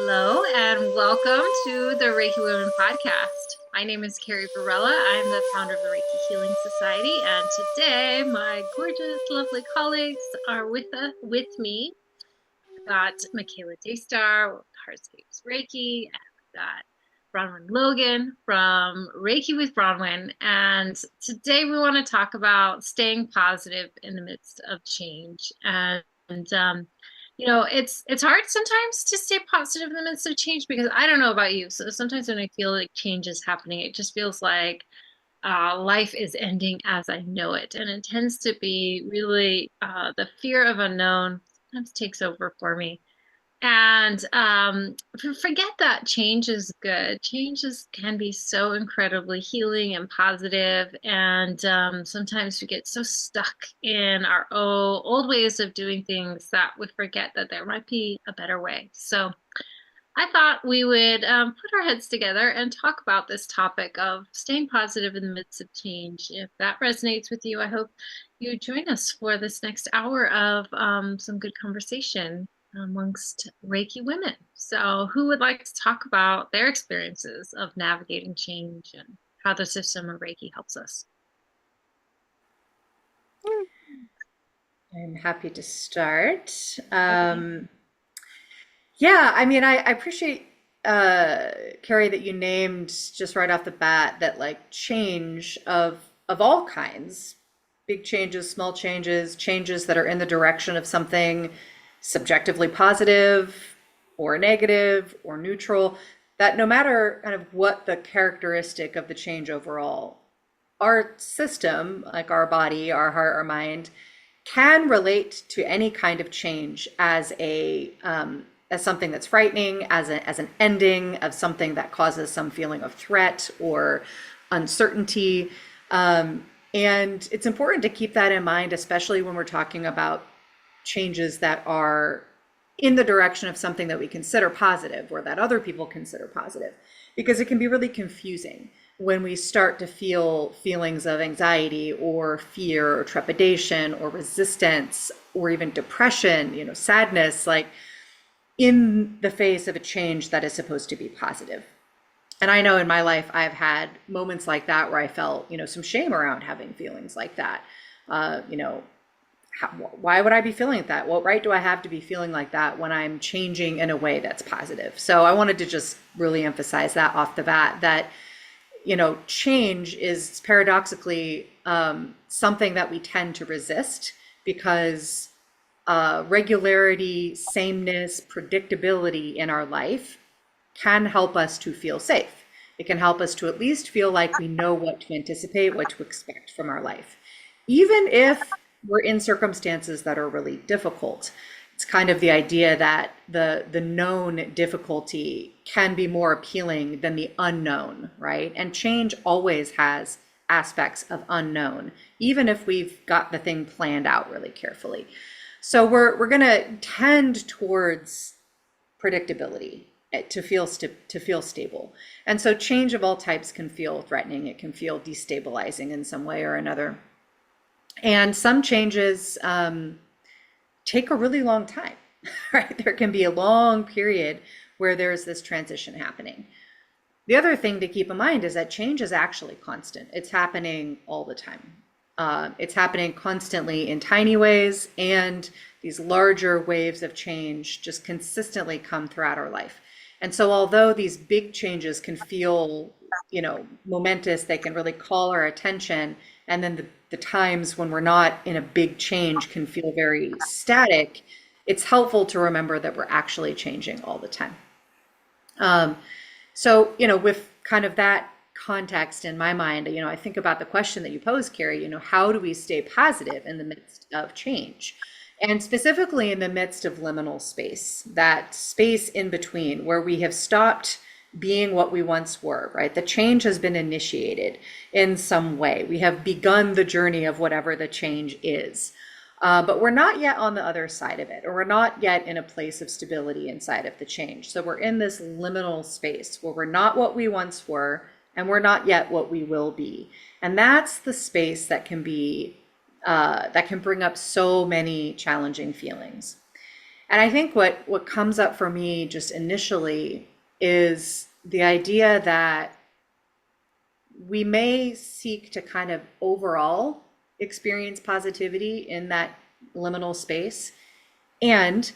Hello and welcome to the Reiki Women podcast. My name is Carrie Varela. I'm the founder of the Reiki Healing Society, and today my gorgeous, lovely colleagues are with me. We've got Michaela Daystar with Heartscapes Reiki, and we've got Bronwen Logan from Reiki with Bronwen. And today we want to talk about staying positive in the midst of change. It's hard sometimes to stay positive in the midst of change because I don't know about you. So sometimes when I feel like change is happening, it just feels like life is ending as I know it. And it tends to be really the fear of unknown sometimes takes over for me. And forget that change is good. Can be so incredibly healing and positive, and sometimes we get so stuck in our old ways of doing things that we forget that there might be a better way. So I thought we would put our heads together and talk about this topic of staying positive in the midst of change. If that resonates with you, I hope you join us for this next hour of some good conversation amongst Reiki women. So who would like to talk about their experiences of navigating change and how the system of Reiki helps us? I'm happy to start. Yeah, I mean, I appreciate, Carrie, that you named just right off the bat that like change of all kinds, big changes, small changes, changes that are in the direction of something subjectively positive or negative or neutral, that no matter kind of what the characteristic of the change overall, our system, like our body, our heart, our mind, can relate to any kind of change as a as something that's frightening, as an ending of something that causes some feeling of threat or uncertainty. And it's important to keep that in mind, especially when we're talking about changes that are in the direction of something that we consider positive or that other people consider positive, because it can be really confusing when we start to feel feelings of anxiety or fear or trepidation or resistance or even depression, sadness, like in the face of a change that is supposed to be positive. And I know in my life, I've had moments like that where I felt, some shame around having feelings like that. Uh, you know, why would I be feeling that? What right do I have to be feeling like that when I'm changing in a way that's positive? So I wanted to just really emphasize that off the bat, that change is paradoxically something that we tend to resist because regularity, sameness, predictability in our life can help us to feel safe. It can help us to at least feel like we know what to anticipate, what to expect from our life, even if we're in circumstances that are really difficult. It's kind of the idea that the known difficulty can be more appealing than the unknown, right? And change always has aspects of unknown, even if we've got the thing planned out really carefully. So we're going to tend towards predictability to feel stable. And so change of all types can feel threatening. It can feel destabilizing in some way or another. And some changes take a really long time, right? There can be a long period where there's this transition happening. The other thing to keep in mind is that change is actually constant. It's happening all the time. It's happening constantly in tiny ways, and these larger waves of change just consistently come throughout our life. And so although these big changes can feel, momentous, they can really call our attention, and then the times when we're not in a big change can feel very static, it's helpful to remember that we're actually changing all the time. So, with kind of that context in my mind, I think about the question that you posed, Carrie, how do we stay positive in the midst of change? And specifically in the midst of liminal space, that space in between where we have stopped being what we once were, right? The change has been initiated in some way. We have begun the journey of whatever the change is. But we're not yet on the other side of it, or we're not yet in a place of stability inside of the change. So we're in this liminal space where we're not what we once were, and we're not yet what we will be. And that's the space that can bring up so many challenging feelings. And I think what comes up for me just initially is the idea that we may seek to kind of overall experience positivity in that liminal space. And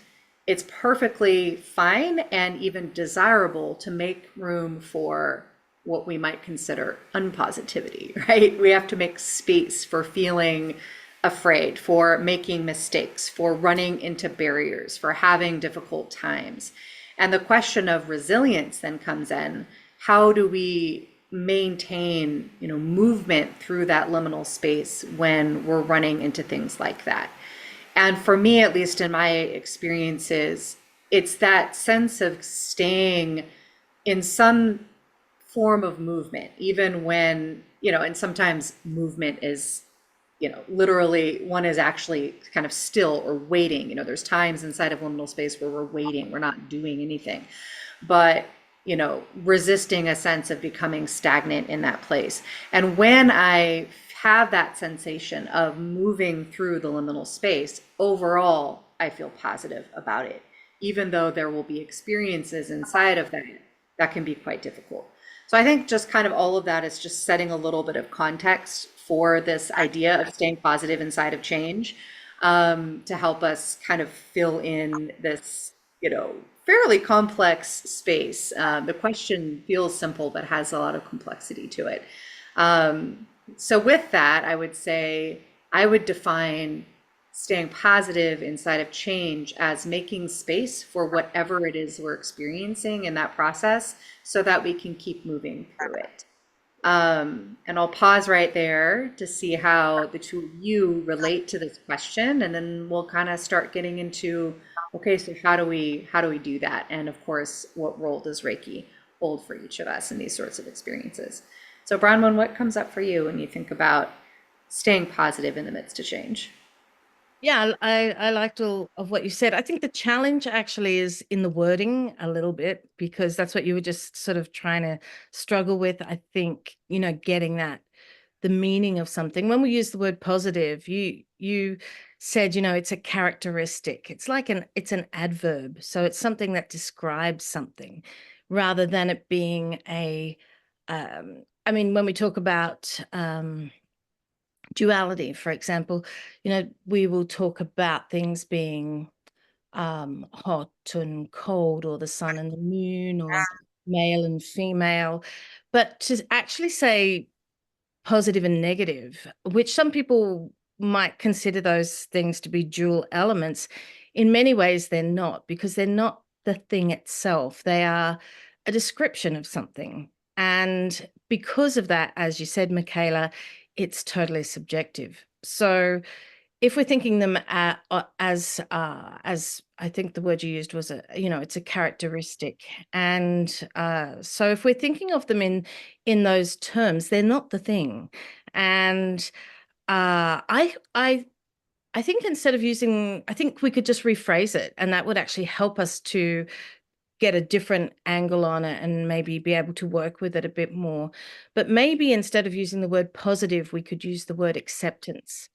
it's perfectly fine and even desirable to make room for what we might consider unpositivity, right? We have to make space for feeling afraid, for making mistakes, for running into barriers, for having difficult times. And the question of resilience then comes in. How do we maintain, movement through that liminal space when we're running into things like that? And for me, at least in my experiences, it's that sense of staying in some form of movement, even when, and sometimes movement is, literally one is actually kind of still or waiting. There's times inside of liminal space where we're waiting, we're not doing anything, but, resisting a sense of becoming stagnant in that place. And when I have that sensation of moving through the liminal space, overall, I feel positive about it, even though there will be experiences inside of that that can be quite difficult. So I think just kind of all of that is just setting a little bit of context for this idea of staying positive inside of change, to help us kind of fill in this, fairly complex space. The question feels simple, but has a lot of complexity to it. So with that, I would say I would define staying positive inside of change as making space for whatever it is we're experiencing in that process so that we can keep moving through it. And I'll pause right there to see how the two of you relate to this question, and then we'll kind of start getting into, okay, so how do we do that? And of course, what role does Reiki hold for each of us in these sorts of experiences? So Bronwen, what comes up for you when you think about staying positive in the midst of change? Yeah, I liked all of what you said. I think the challenge actually is in the wording a little bit, because that's what you were just sort of trying to struggle with. I think, getting that, the meaning of something. When we use the word positive, you said, it's a characteristic. It's an adverb. So it's something that describes something rather than it being I mean, when we talk about duality, for example, we will talk about things being hot and cold, or the sun and the moon, or male and female. But to actually say positive and negative, which some people might consider those things to be dual elements, in many ways they're not, because they're not the thing itself. They are a description of something. And because of that, as you said, Michaela, it's totally subjective. So if we're thinking them as I think the word you used was it's a characteristic. And so if we're thinking of them in those terms, they're not the thing. And I think instead of using, I think we could just rephrase it, and that would actually help us to get a different angle on it and maybe be able to work with it a bit more. But maybe instead of using the word positive, we could use the word acceptance.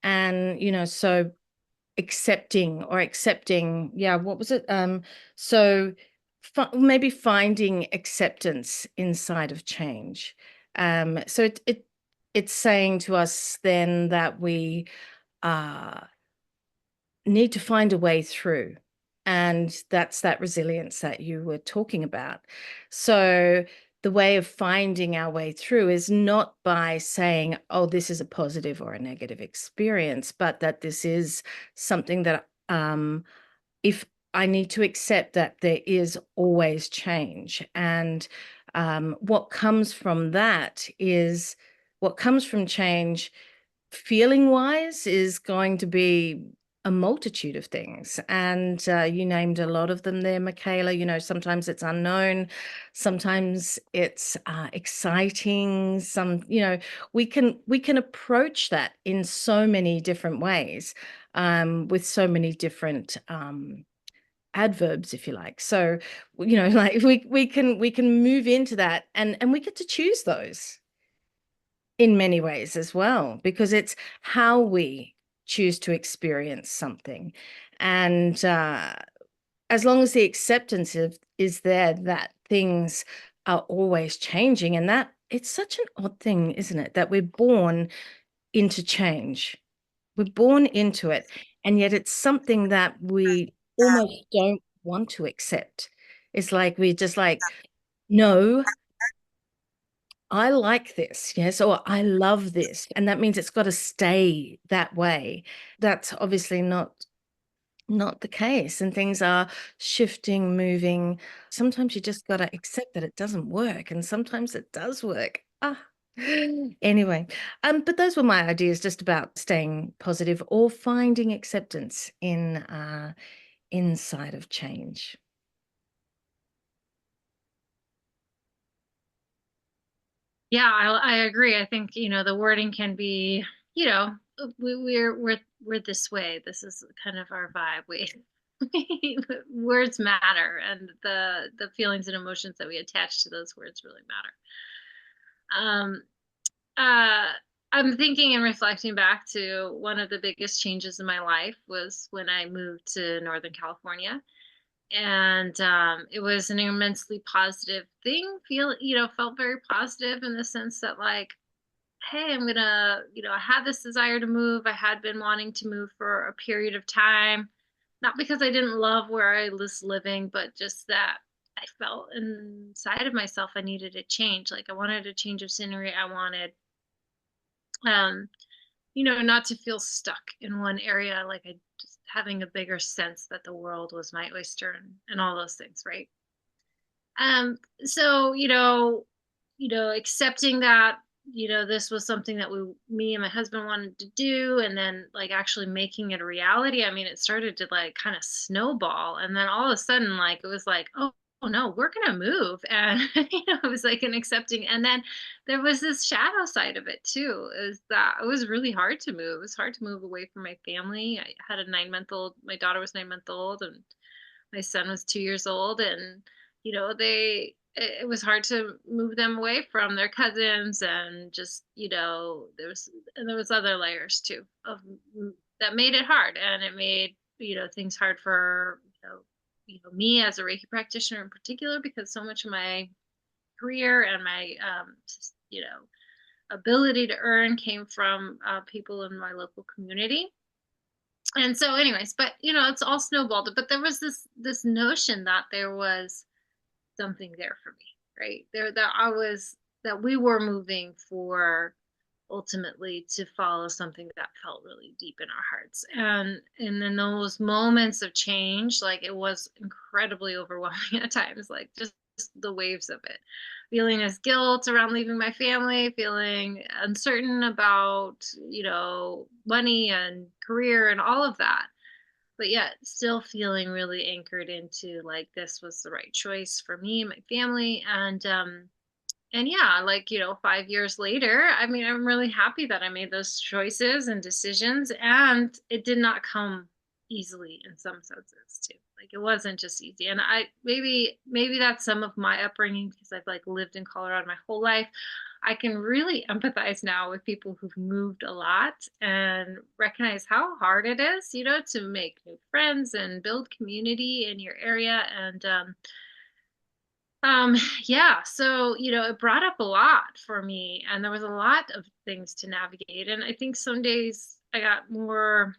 And, so accepting, yeah, what was it? So maybe finding acceptance inside of change. So it's saying to us then that we uh, need to find a way through. And that's that resilience that you were talking about. So the way of finding our way through is not by saying, oh, this is a positive or a negative experience, but that this is something that if I need to accept that there is always change. And what comes from that is what comes from change feeling wise is going to be a multitude of things. And you named a lot of them there, Michaela. Sometimes it's unknown, sometimes it's exciting. We can approach that in so many different ways, with so many different adverbs, if you like. So, like we can move into that, and we get to choose those in many ways as well, because it's how we choose to experience something. And as long as the acceptance is there that things are always changing, and that it's such an odd thing, isn't it, that we're born into change. We're born into it, and yet it's something that we almost don't want to accept. It's like we're just like, no, I like this, yes, or I love this, and that means it's got to stay that way. That's obviously not the case, and things are shifting, moving. Sometimes you just got to accept that it doesn't work, and sometimes it does work. Anyway, but those were my ideas just about staying positive or finding acceptance in inside of change. Yeah, I agree. I think, the wording can be, we're this way. This is kind of our vibe. Words matter, and the feelings and emotions that we attach to those words really matter. Um, uh, I'm thinking and reflecting back to one of the biggest changes in my life was when I moved to Northern California. And it was an immensely positive thing. Felt very positive in the sense that, like, hey, I'm gonna, I had this desire to move. I had been wanting to move for a period of time, not because I didn't love where I was living, but just that I felt inside of myself I needed a change. Like, I wanted a change of scenery. I wanted, um, not to feel stuck in one area. Like, I just having a bigger sense that the world was my oyster, and all those things, right? So, accepting that, this was something that me and my husband wanted to do, and then, like, actually making it a reality. I mean, it started to, like, kind of snowball, and then all of a sudden, like, it was like, oh no, we're gonna move. And it was like an accepting. And then there was this shadow side of it too, is that it was really hard to move. It was hard to move away from my family. I had a 9 month old, my daughter was 9 months old, and my son was 2 years old. And it was hard to move them away from their cousins. And just, there was other layers too that made it hard. And it made, things hard for, me as a Reiki practitioner in particular, because so much of my career and my, ability to earn came from people in my local community. And so, anyways, but, it's all snowballed. But there was this notion that there was something there for me, right? That we were moving for, ultimately, to follow something that felt really deep in our hearts. And in those moments of change, like, it was incredibly overwhelming at times, like, just the waves of it, feeling this guilt around leaving my family, feeling uncertain about, money and career and all of that, but yet still feeling really anchored into, like, this was the right choice for me and my family. And yeah, like, 5 years later, I mean, I'm really happy that I made those choices and decisions, and it did not come easily in some senses too. Like, it wasn't just easy. And maybe that's some of my upbringing, because I've, like, lived in Colorado my whole life. I can really empathize now with people who've moved a lot and recognize how hard it is, to make new friends and build community in your area. And um, yeah, so, it brought up a lot for me, and there was a lot of things to navigate. And I think some days I got more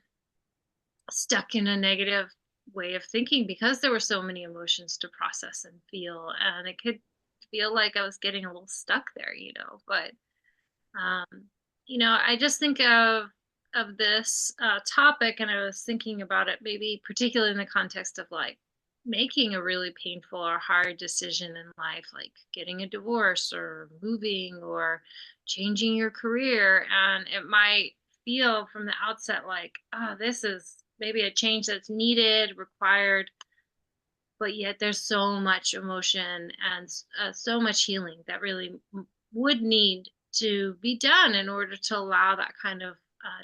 stuck in a negative way of thinking, because there were so many emotions to process and feel, and it could feel like I was getting a little stuck there. But um, I just think of this topic, and I was thinking about it, maybe particularly in the context of, like, making a really painful or hard decision in life, like getting a divorce or moving or changing your career. And it might feel from the outset like, oh, this is maybe a change that's needed, required, but yet there's so much emotion and so much healing that really would need to be done in order to allow that kind of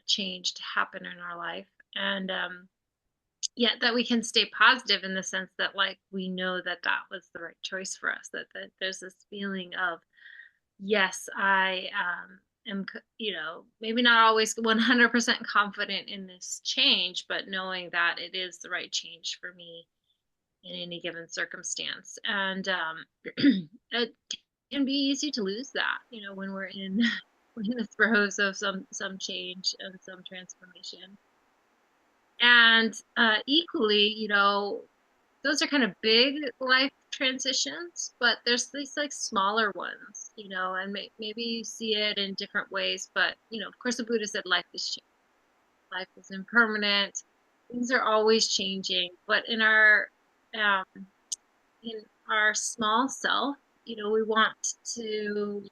change to happen in our life. And yet that we can stay positive in the sense that, like, we know that that was the right choice for us, that there's this feeling of, yes, I am, maybe not always 100% confident in this change, but knowing that it is the right change for me. in any given circumstance. And it can be easy to lose that, when we're in we're in the throes of some change and some transformation. And equally, those are kind of big life transitions, but there's these like smaller ones, and maybe you see it in different ways. But of course, the Buddha said life is changing, life is impermanent, things are always changing. But um, in our small self, we want to,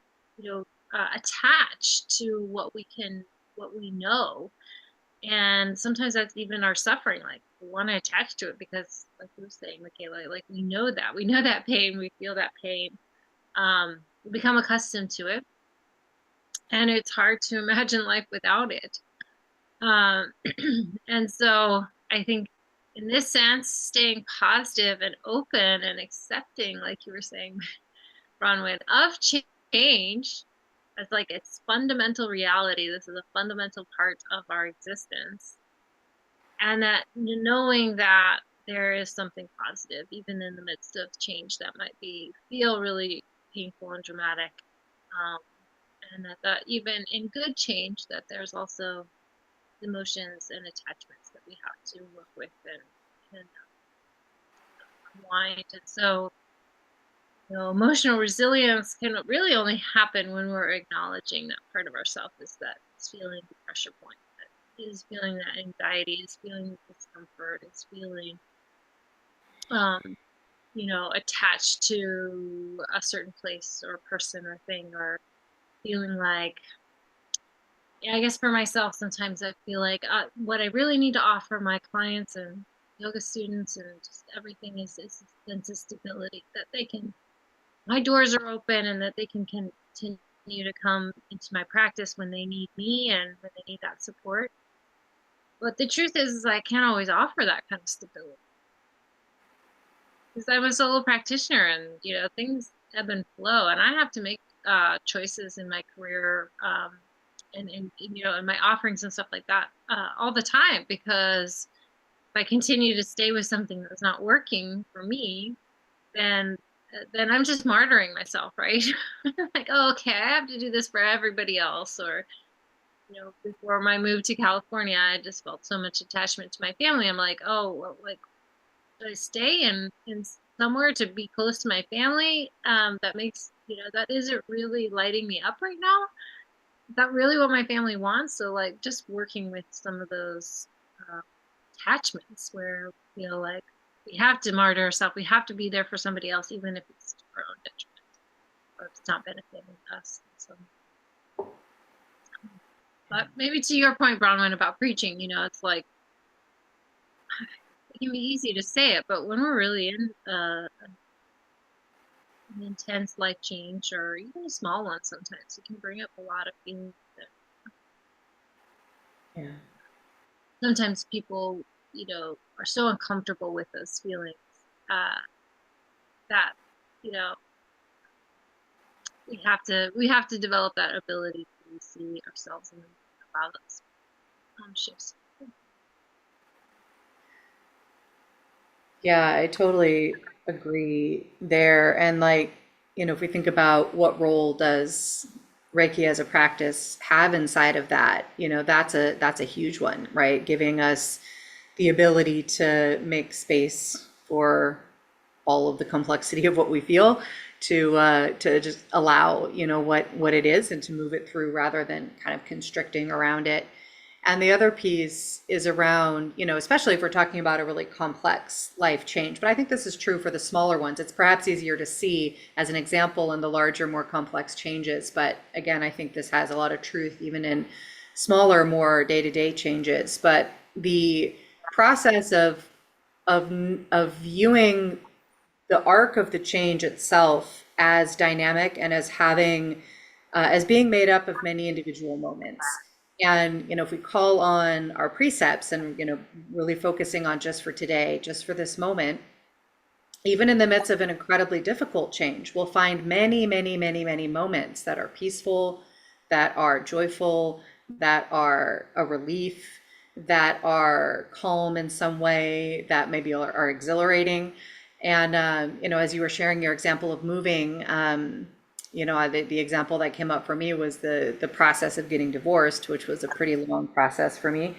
attach to what we know. And sometimes that's even our suffering. Like we want to attach to it because, like you were saying, Michaela, like we know that pain, we feel that pain. We become accustomed to it, and it's hard to imagine life without it. Um, and so I think in this sense, staying positive and open and accepting, like you were saying, Bronwen, of change as like its fundamental reality. This is a fundamental part of our existence. And that knowing that there is something positive, even in the midst of change that might feel really painful and dramatic. Um, and that even in good change, that there's also emotions and attachments that we have to work with and unwind. And so, emotional resilience can really only happen when we're acknowledging that part of ourselves is that it's feeling the pressure point, that is feeling that anxiety, is feeling the discomfort, is feeling, attached to a certain place or person or thing, or feeling like, I guess for myself, sometimes I feel like what I really need to offer my clients and yoga students and just everything is a sense of stability, that my doors are open and that they can continue to come into my practice when they need me and when they need that support. But the truth is I can't always offer that kind of stability because I'm a solo practitioner, and things ebb and flow, and I have to make choices in my career, and in my offerings and stuff like that all the time, because if I continue to stay with something that's not working for me, then I'm just martyring myself, right? Like, oh, okay, I have to do this for everybody else. Or before my move to California, I just felt so much attachment to my family. I'm like, oh, well, like, should I stay in somewhere to be close to my family? That makes, that isn't really lighting me up right now. Is that really what my family wants? So like just working with some of those attachments where we feel like we have to martyr ourselves, we have to be there for somebody else, even if it's to our own detriment or if it's not benefiting us. So, but maybe to your point, Bronwyn, about preaching, it's like it can be easy to say it, but when we're really in an intense life change, or even a small one, sometimes it can bring up a lot of feelings that Yeah. sometimes people, are so uncomfortable with those feelings that, you know, we have to develop that ability to see ourselves and allow those shifts. Yeah, I totally agree there. And like, if we think about what role does Reiki as a practice have inside of that, that's a huge one, right? Giving us the ability to make space for all of the complexity of what we feel, to just allow, what it is and to move it through rather than kind of constricting around it. And the other piece is around, especially if we're talking about a really complex life change, but I think this is true for the smaller ones. It's perhaps easier to see as an example in the larger, more complex changes. But again, I think this has a lot of truth even in smaller, more day-to-day changes. But the process of viewing the arc of the change itself as dynamic and as having as being made up of many individual moments. And if we call on our precepts and really focusing on just for today, just for this moment, even in the midst of an incredibly difficult change, we'll find many, many, many, many moments that are peaceful, that are joyful, that are a relief, that are calm in some way, that maybe are exhilarating. And, as you were sharing your example of moving, the example that came up for me was the process of getting divorced, which was a pretty long process for me.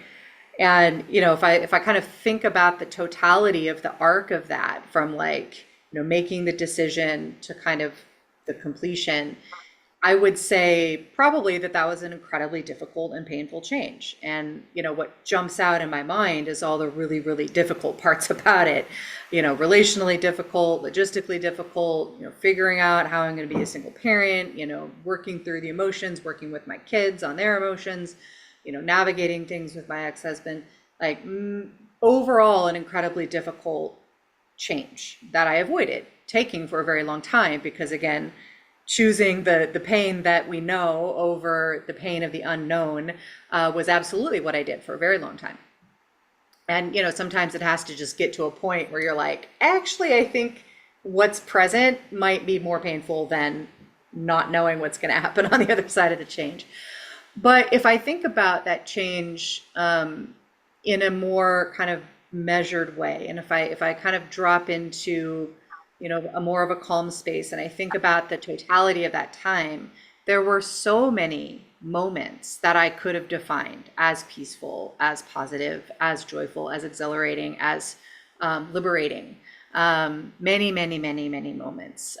And, if I kind of think about the totality of the arc of that, from like, making the decision to kind of the completion, I would say probably that was an incredibly difficult and painful change. And, what jumps out in my mind is all the really, really difficult parts about it. Relationally difficult, logistically difficult, figuring out how I'm going to be a single parent, working through the emotions, working with my kids on their emotions, navigating things with my ex-husband. Like, overall, an incredibly difficult change that I avoided taking for a very long time, because again, choosing the pain that we know over the pain of the unknown was absolutely what I did for a very long time. And, sometimes it has to just get to a point where you're like, actually, I think what's present might be more painful than not knowing what's going to happen on the other side of the change. But if I think about that change in a more kind of measured way, and if I kind of drop into, a more of a calm space, and I think about the totality of that time, there were so many moments that I could have defined as peaceful, as positive, as joyful, as exhilarating, as liberating. Many, many, many, many moments,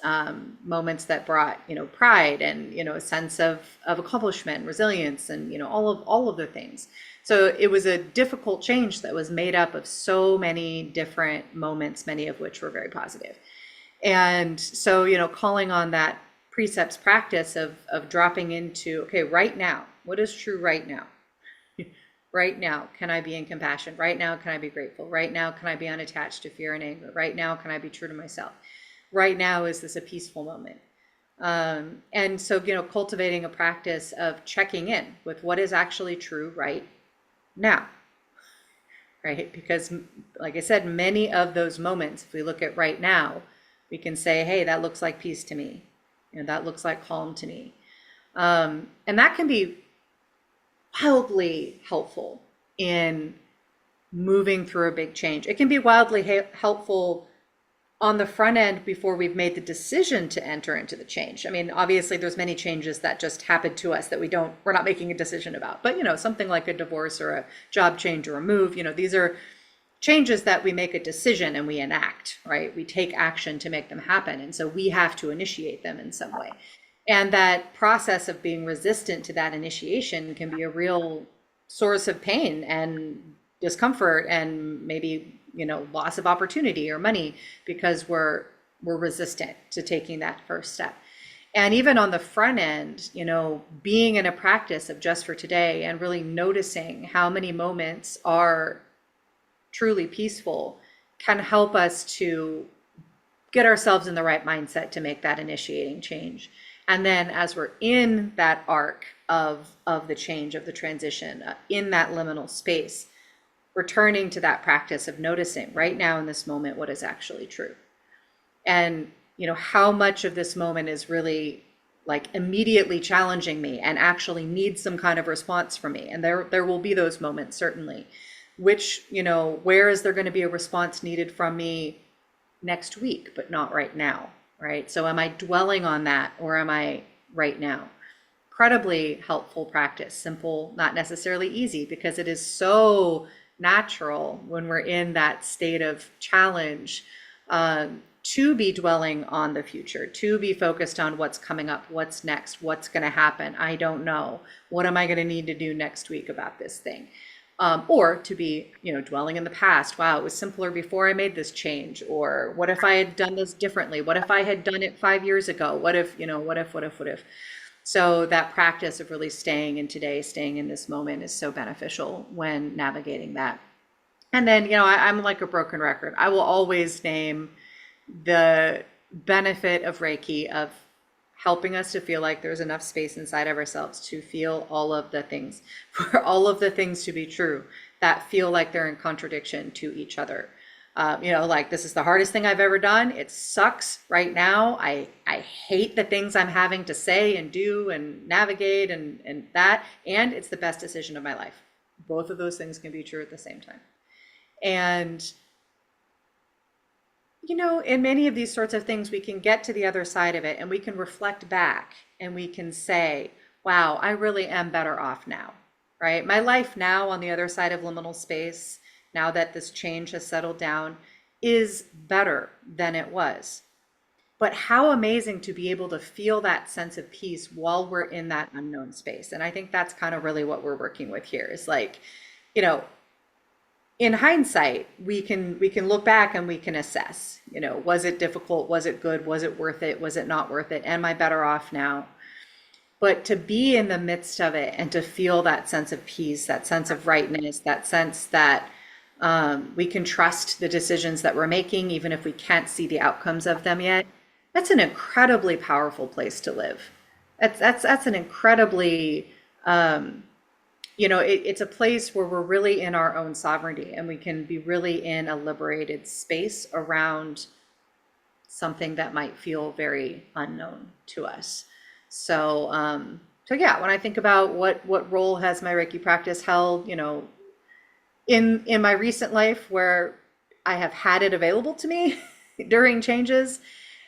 moments that brought, pride and, a sense of accomplishment, resilience, and, all of the things. So it was a difficult change that was made up of so many different moments, many of which were very positive. And so, calling on that precepts practice of dropping into, okay, right now, what is true right now? Right now, can I be in compassion? Right now, can I be grateful? Right now, can I be unattached to fear and anger? Right now, can I be true to myself? Right now, is this a peaceful moment? And so, cultivating a practice of checking in with what is actually true right now, right? Because, like I said, many of those moments, if we look at right now, we can say, hey, that looks like peace to me. That looks like calm to me. And that can be wildly helpful in moving through a big change. It can be wildly helpful on the front end before we've made the decision to enter into the change. I mean, obviously there's many changes that just happen to us that we're not making a decision about. But, something like a divorce or a job change or a move, these are changes that we make a decision and we enact, right? We take action to make them happen. And so we have to initiate them in some way. And that process of being resistant to that initiation can be a real source of pain and discomfort and maybe, loss of opportunity or money, because we're resistant to taking that first step. And even on the front end, being in a practice of just for today and really noticing how many moments are truly peaceful can help us to get ourselves in the right mindset to make that initiating change. And then as we're in that arc of the change, of the transition, in that liminal space, returning to that practice of noticing right now in this moment what is actually true. And, how much of this moment is really like immediately challenging me and actually needs some kind of response from me. And there will be those moments, certainly. Which, where is there going to be a response needed from me next week, but not right now, right? So am I dwelling on that, or am I right now? Incredibly helpful practice, simple, not necessarily easy, because it is so natural when we're in that state of challenge to be dwelling on the future, to be focused on what's coming up, what's next, what's going to happen. I don't know. What am I going to need to do next week about this thing? Or to be, dwelling in the past. Wow, it was simpler before I made this change. Or what if I had done this differently? What if I had done it 5 years ago? What if? What if? So that practice of really staying in today, staying in this moment is so beneficial when navigating that. And then, I'm like a broken record. I will always name the benefit of Reiki, of helping us to feel like there's enough space inside of ourselves to feel all of the things, for all of the things to be true that feel like they're in contradiction to each other. Like, this is the hardest thing I've ever done. It sucks right now. I hate the things I'm having to say and do and navigate and that, and it's the best decision of my life. Both of those things can be true at the same time. And You know, in many of these sorts of things, we can get to the other side of it and we can reflect back and we can say, wow, I really am better off now, right? My life now on the other side of liminal space, now that this change has settled down, is better than it was. But how amazing to be able to feel that sense of peace while we're in that unknown space. And I think that's kind of really what we're working with here is like, you know, in hindsight, we can look back and we can assess, you know, was it difficult? Was it good? Was it worth it? Was it not worth it? Am I better off now? But to be in the midst of it and to feel that sense of peace, that sense of rightness, that sense that we can trust the decisions that we're making, even if we can't see the outcomes of them yet, that's an incredibly powerful place to live. That's an incredibly it's a place where we're really in our own sovereignty and we can be really in a liberated space around something that might feel very unknown to us. So yeah, when I think about what role has my Reiki practice held, you know, in my recent life where I have had it available to me during changes,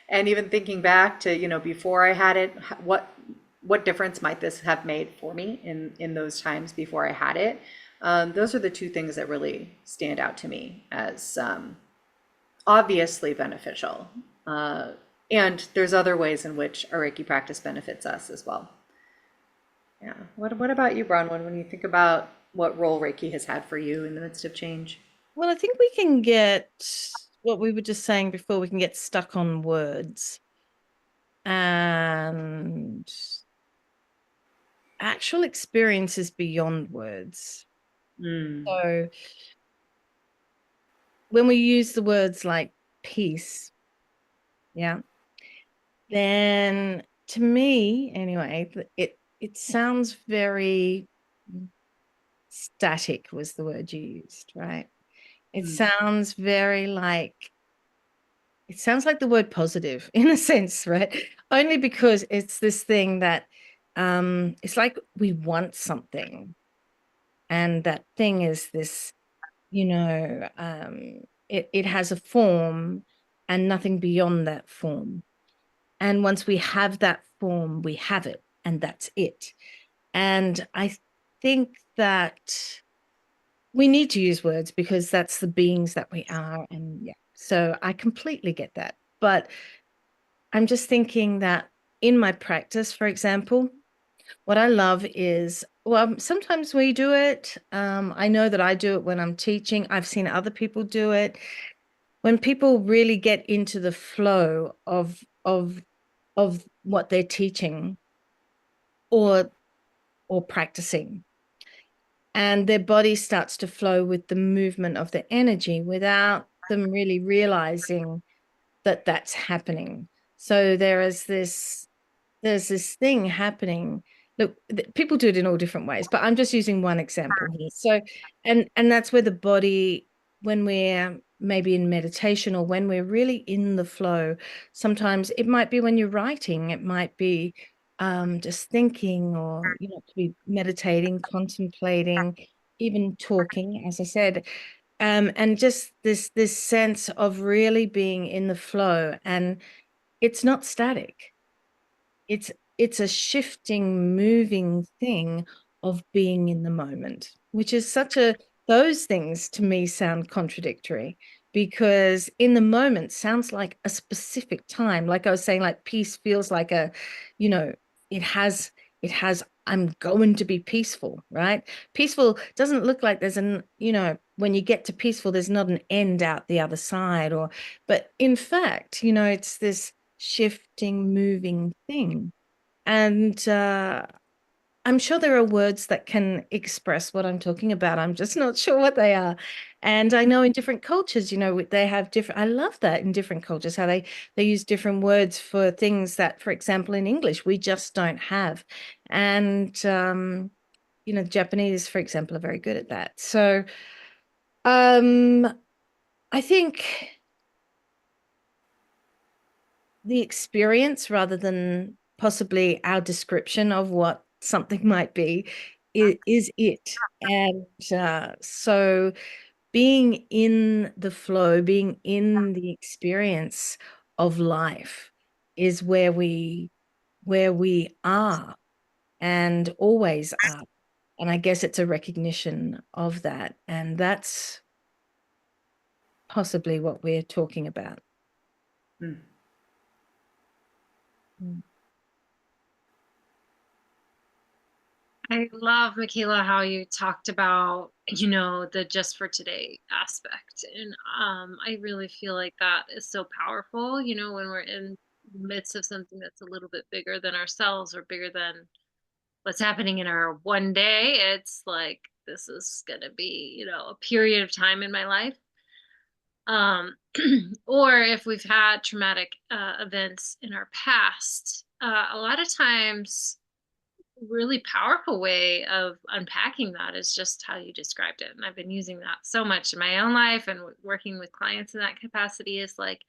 and even thinking back to, you know, before I had it, what difference might this have made for me in those times before I had it? Those are the two things that really stand out to me as obviously beneficial. And there's other ways in which our Reiki practice benefits us as well. Yeah. What about you, Bronwen, when you think about what role Reiki has had for you in the midst of change? Well, I think we can get what we were just saying before, we can get stuck on words. And actual experience is beyond words. Mm. So when we use the words like peace, yeah, then to me, anyway, it sounds very static was the word you used, right? It Mm. sounds very like it sounds like the word positive in a sense, right? Only because it's this thing that it's like we want something, and that thing is this, you know, it has a form and nothing beyond that form. And once we have that form, we have it, and that's it. And I think that we need to use words because that's the beings that we are. And yeah, so I completely get that. But I'm just thinking that in my practice, for example, what I love is, well, sometimes we do it. I know that I do it when I'm teaching. I've seen other people do it. When people really get into the flow of what they're teaching or practicing, and their body starts to flow with the movement of the energy without them really realizing that that's happening. So there's this thing happening. Look, people do it in all different ways, but I'm just using one example here. So, and that's where the body, when we're maybe in meditation or when we're really in the flow, sometimes it might be when you're writing, it might be just thinking, or you know, to be meditating, contemplating, even talking, as I said, and just this sense of really being in the flow, and it's not static. It's a shifting, moving thing of being in the moment, which is such a, those things to me sound contradictory, because in the moment sounds like a specific time. Like I was saying, like peace feels like a, you know, it has, I'm going to be peaceful, right? Peaceful doesn't look like there's an, you know, when you get to peaceful, there's not an end out the other side, or, but in fact, you know, it's this shifting, moving thing. And I'm sure there are words that can express what I'm talking about. I'm just not sure what they are. And I know in different cultures, you know, they have different, I love that in different cultures, how they use different words for things that, for example, in English, we just don't have. And you know, Japanese, for example, are very good at that. So um I think the experience, rather than possibly our description of what something might be, is it. And so being in the flow, being in the experience of life is where we are and always are. And I guess it's a recognition of that. And that's possibly what we're talking about. Hmm. Mm. I love, Michaela, how you talked about, the just for today aspect. And I really feel like that is so powerful, when we're in the midst of something that's a little bit bigger than ourselves or bigger than what's happening in our one day. It's like, this is going to be, a period of time in my life. Or if we've had traumatic events in our past, a lot of times really powerful way of unpacking that is just how you described it. And I've been using that so much in my own life and working with clients in that capacity is like,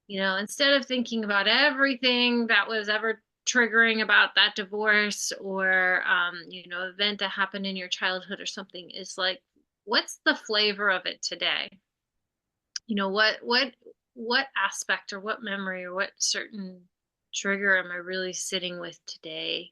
instead of thinking about everything that was ever triggering about that divorce or, event that happened in your childhood or something, is like, what's the flavor of it today? What aspect or what memory or what certain trigger am I really sitting with today?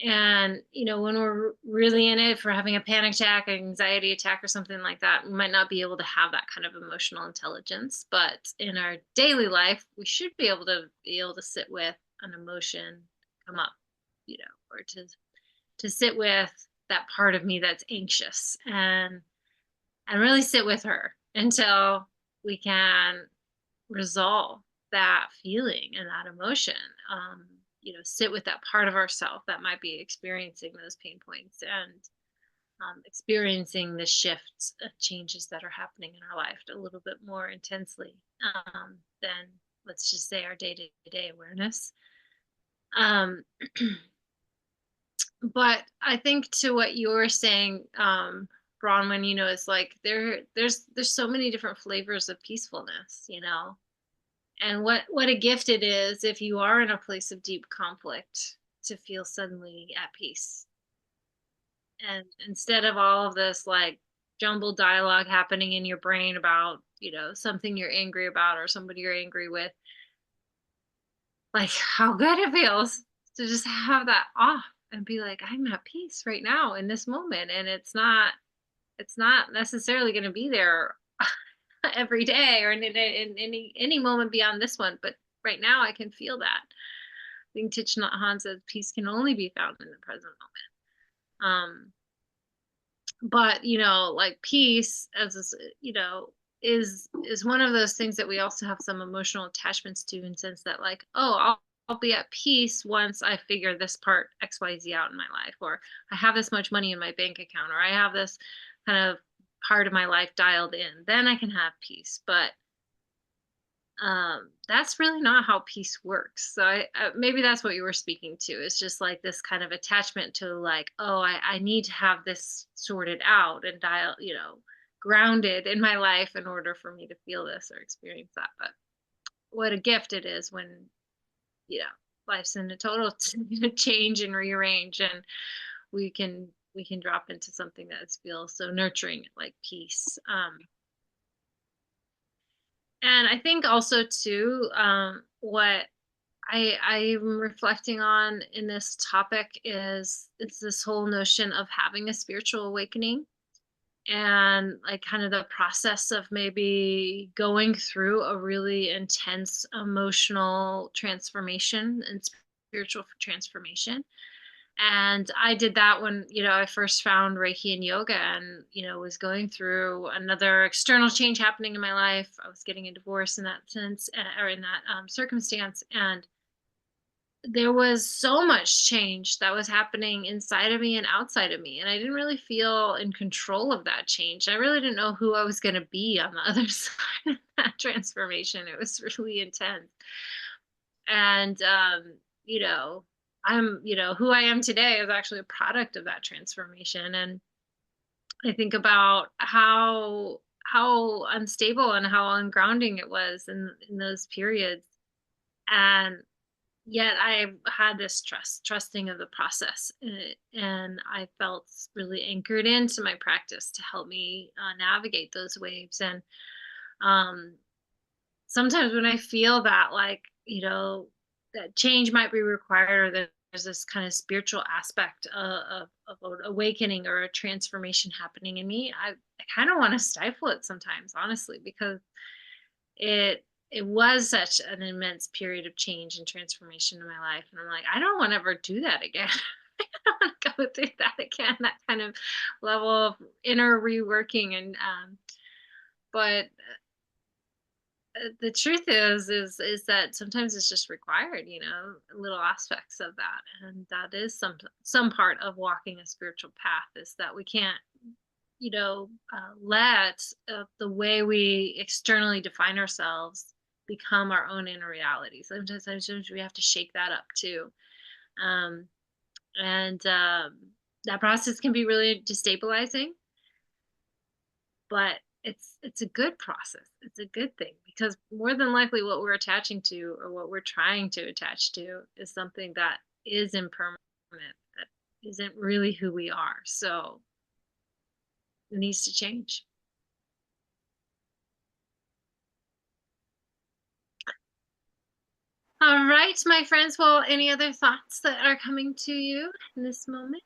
And, when we're really in it, if we're having a panic attack, an anxiety attack, or something like that, we might not be able to have that kind of emotional intelligence. But in our daily life, we should be able to sit with an emotion come up, or to sit with that part of me that's anxious and really sit with her until we can resolve that feeling and that emotion. Sit with that part of ourself that might be experiencing those pain points and experiencing the shifts, changes that are happening in our life a little bit more intensely than, let's just say, our day-to-day awareness. Um, but I think to what you were saying, Bronwen, it's like there's so many different flavors of peacefulness, and what a gift it is if you are in a place of deep conflict to feel suddenly at peace. And instead of all of this like jumbled dialogue happening in your brain about, something you're angry about or somebody you're angry with, like how good it feels to just have that off and be like, I'm at peace right now in this moment. And it's not necessarily going to be there every day or in any moment beyond this one, but right now I can feel that. I think Thich Nhat Hanh says peace can only be found in the present moment. But like peace is one of those things that we also have some emotional attachments to, in the sense that like, oh, I'll be at peace once I figure this part XYZ out in my life, or I have this much money in my bank account, or I have this kind of part of my life dialed in, then I can have peace. But that's really not how peace works. So maybe that's what you were speaking to. It's just like this kind of attachment to like, oh, I need to have this sorted out and grounded in my life in order for me to feel this or experience that. But what a gift it is when, you know, life's in a total change and rearrange, and we can drop into something that feels so nurturing, like peace. And I think also too, what I'm reflecting on in this topic is it's this whole notion of having a spiritual awakening, and like kind of the process of maybe going through a really intense emotional transformation and spiritual transformation. And I did that when, I first found Reiki and yoga, and, was going through another external change happening in my life. I was getting a divorce in that sense, or in that circumstance. And there was so much change that was happening inside of me and outside of me. And I didn't really feel in control of that change. I really didn't know who I was going to be on the other side of that transformation. It was really intense. And, you know, who I am today is actually a product of that transformation. And I think about how unstable and how ungrounding it was in those periods. And yet I had this trusting of the process, and I felt really anchored into my practice to help me navigate those waves. And um, sometimes when I feel that, like, that change might be required, or that there's this kind of spiritual aspect of an awakening or a transformation happening in me, I kind of want to stifle it sometimes, honestly, because it was such an immense period of change and transformation in my life. And I'm like, I don't want to ever do that again. I don't want to go through that again, that kind of level of inner reworking. And but the truth is that sometimes it's just required, little aspects of that. And that is some part of walking a spiritual path, is that we can't, let the way we externally define ourselves become our own inner reality. Sometimes we have to shake that up too. Um, and that process can be really destabilizing, but it's a good process. It's a good thing, because more than likely what we're attaching to, or what we're trying to attach to, is something that is impermanent, that isn't really who we are. So it needs to change. All right, my friends. Well, any other thoughts that are coming to you in this moment?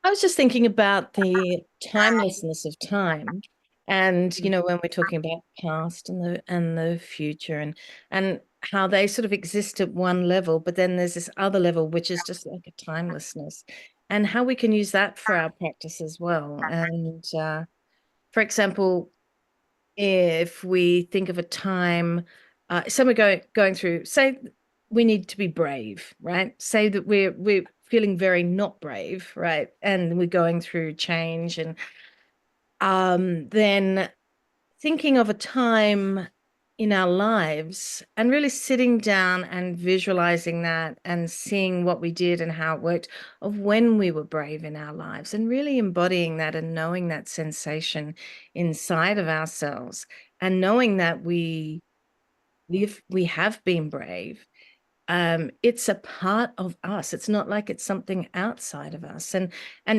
I was just thinking about the timelessness of time. And, Mm. when we're talking about the past and the future and how they sort of exist at one level, but then there's this other level which is just like a timelessness, and how we can use that for our practice as well. And for example, if we think of a time, so we're going through, say we need to be brave, right? Say that we're feeling very not brave, right? And we're going through change, and then thinking of a time in our lives and really sitting down and visualizing that and seeing what we did and how it worked, of when we were brave in our lives, and really embodying that and knowing that sensation inside of ourselves, and knowing that we have been brave. It's a part of us. It's not like it's something outside of us. And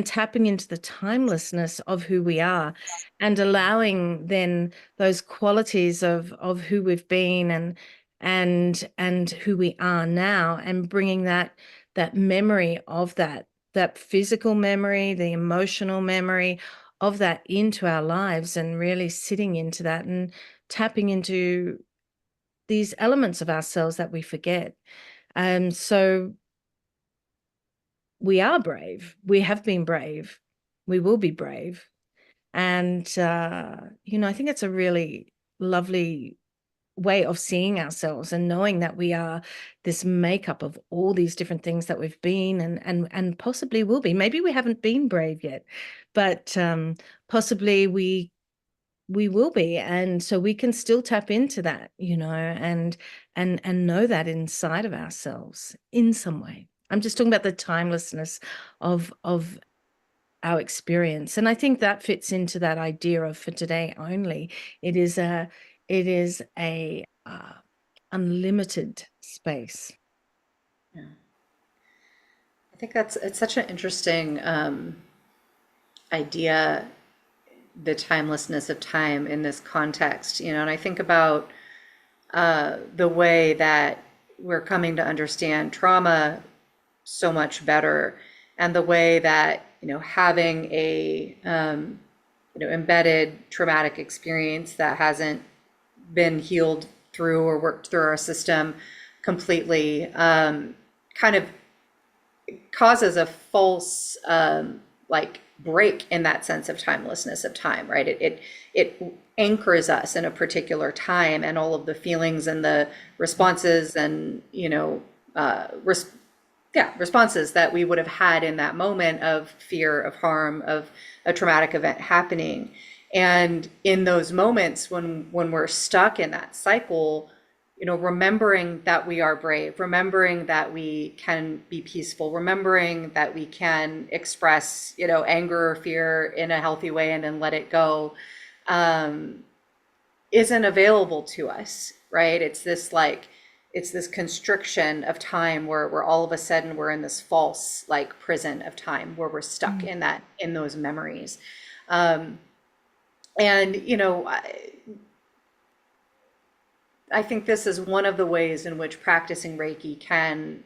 tapping into the timelessness of who we are, and allowing then those qualities of who we've been, and who we are now, and bringing that memory of that physical memory, the emotional memory of that into our lives, and really sitting into that and tapping into these elements of ourselves that we forget. So we are brave. We have been brave. We will be brave. And, I think it's a really lovely way of seeing ourselves, and knowing that we are this makeup of all these different things that we've been, and possibly will be. Maybe we haven't been brave yet, but possibly we will be. And so we can still tap into that, and know that inside of ourselves in some way. I'm just talking about the timelessness of our experience. And I think that fits into that idea of for today only. It is a unlimited space. Yeah. I think it's such an interesting idea, the timelessness of time in this context, and I think about the way that we're coming to understand trauma so much better, and the way that, having a embedded traumatic experience that hasn't been healed through or worked through our system completely, kind of causes a false like break in that sense of timelessness of time, right? It anchors us in a particular time, and all of the feelings and the responses and responses that we would have had in that moment of fear, of harm, of a traumatic event happening. And in those moments when we're stuck in that cycle, remembering that we are brave, remembering that we can be peaceful, remembering that we can express, anger or fear in a healthy way and then let it go, isn't available to us, right? It's this like, it's this constriction of time where all of a sudden we're in this false like prison of time where we're stuck Mm. in that in those memories. Um, and I think this is one of the ways in which practicing Reiki can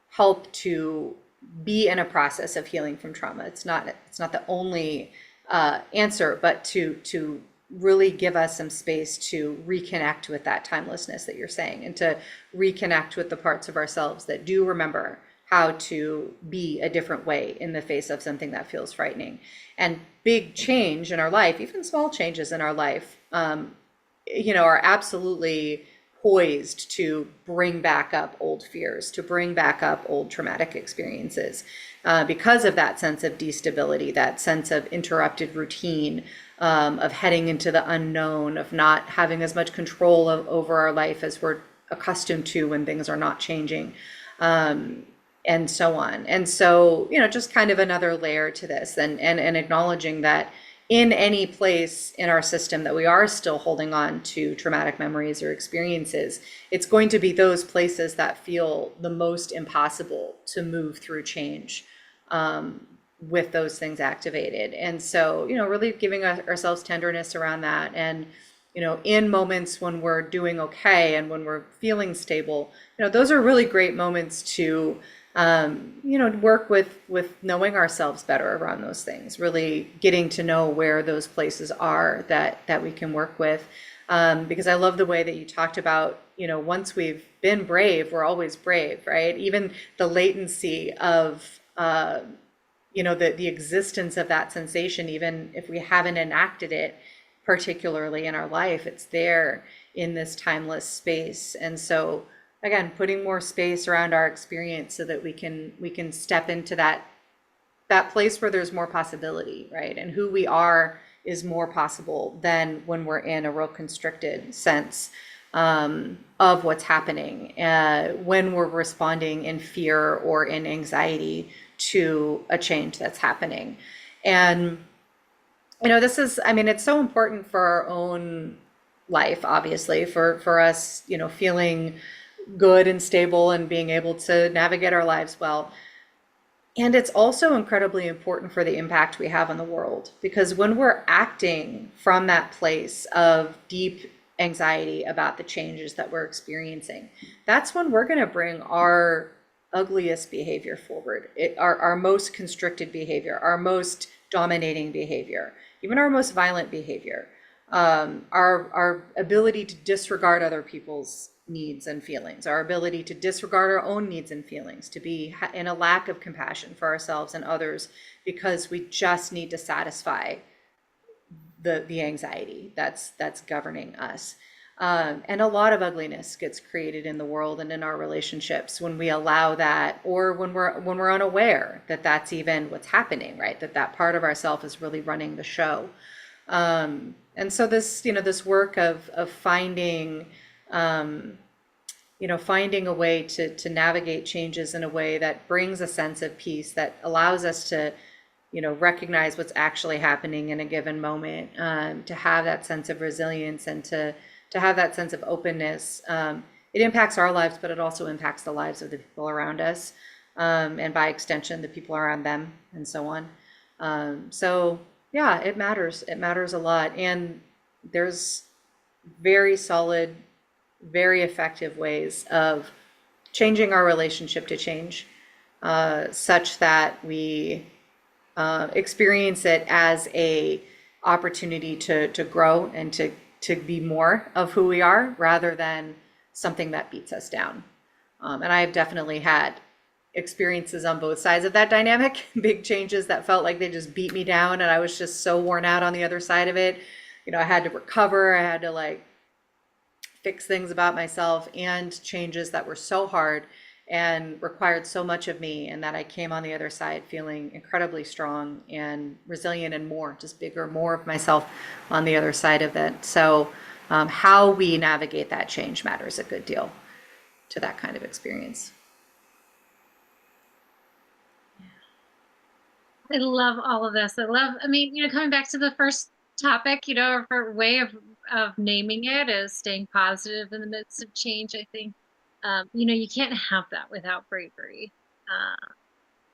help to be in a process of healing from trauma. It's not the only answer, but to really give us some space to reconnect with that timelessness that you're saying, and to reconnect with the parts of ourselves that do remember how to be a different way in the face of something that feels frightening. And big change in our life, even small changes in our life, are absolutely poised to bring back up old fears, to bring back up old traumatic experiences, because of that sense of destability, that sense of interrupted routine, of heading into the unknown, of not having as much control over our life as we're accustomed to when things are not changing, and so on. And so, just kind of another layer to this, and acknowledging that in any place in our system that we are still holding on to traumatic memories or experiences, it's going to be those places that feel the most impossible to move through change, with those things activated. And so, really giving ourselves tenderness around that. And, in moments when we're doing okay and when we're feeling stable, those are really great moments to work with knowing ourselves better around those things, really getting to know where those places are that we can work with. Because I love the way that you talked about, once we've been brave, we're always brave, right? Even the latency of, the existence of that sensation, even if we haven't enacted it particularly in our life, it's there in this timeless space. And so again, putting more space around our experience so that we can step into that place where there's more possibility, right? And who we are is more possible than when we're in a real constricted sense, of what's happening, when we're responding in fear or in anxiety to a change that's happening. And this is, I mean, it's so important for our own life, obviously, for us, feeling good and stable and being able to navigate our lives well. And it's also incredibly important for the impact we have on the world, because when we're acting from that place of deep anxiety about the changes that we're experiencing, that's when we're going to bring our ugliest behavior forward, our most constricted behavior, our most dominating behavior, even our most violent behavior, our ability to disregard other people's needs and feelings, our ability to disregard our own needs and feelings, to be in a lack of compassion for ourselves and others because we just need to satisfy the anxiety that's governing us. And a lot of ugliness gets created in the world and in our relationships when we allow that, or when we're unaware that that's even what's happening, right? That part of ourself is really running the show. And so this work of finding, finding a way to navigate changes in a way that brings a sense of peace, that allows us to, recognize what's actually happening in a given moment, to have that sense of resilience, and to have that sense of openness. It impacts our lives, but it also impacts the lives of the people around us, and by extension, the people around them, and so on. So yeah, it matters. It matters a lot. And there's very solid, very effective ways of changing our relationship to change, such that we experience it as a opportunity to grow and to be more of who we are, rather than something that beats us down. And I have definitely had experiences on both sides of that dynamic, big changes that felt like they just beat me down and I was just so worn out on the other side of it. I had to recover, I had to like fix things about myself, and changes that were so hard and required so much of me, and that I came on the other side feeling incredibly strong and resilient and more, just bigger, more of myself on the other side of it. So how we navigate that change matters a good deal to that kind of experience. I love all of this. I mean, coming back to the first topic, our way of naming it is staying positive in the midst of change. I think you can't have that without bravery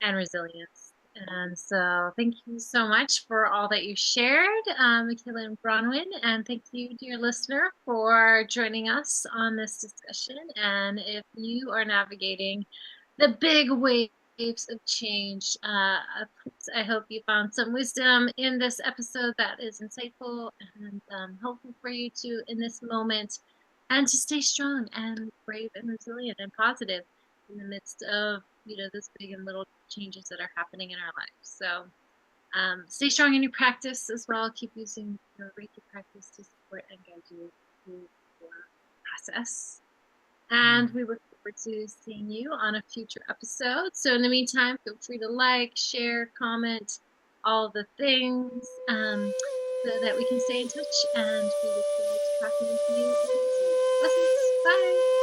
and resilience. And so thank you so much for all that you shared, Michaela and Bronwen. And thank you, dear listener, for joining us on this discussion. And if you are navigating the big waves of change, I hope you found some wisdom in this episode that is insightful and helpful for you to in this moment, and to stay strong and brave and resilient and positive in the midst of those big and little changes that are happening in our lives. So stay strong in your practice as well. Keep using your Reiki practice to support and guide you through your process. And we look forward to seeing you on a future episode. So in the meantime, feel free to like, share, comment, all the things, so that we can stay in touch. And we look forward to talking with you again soon. Blessings. Bye.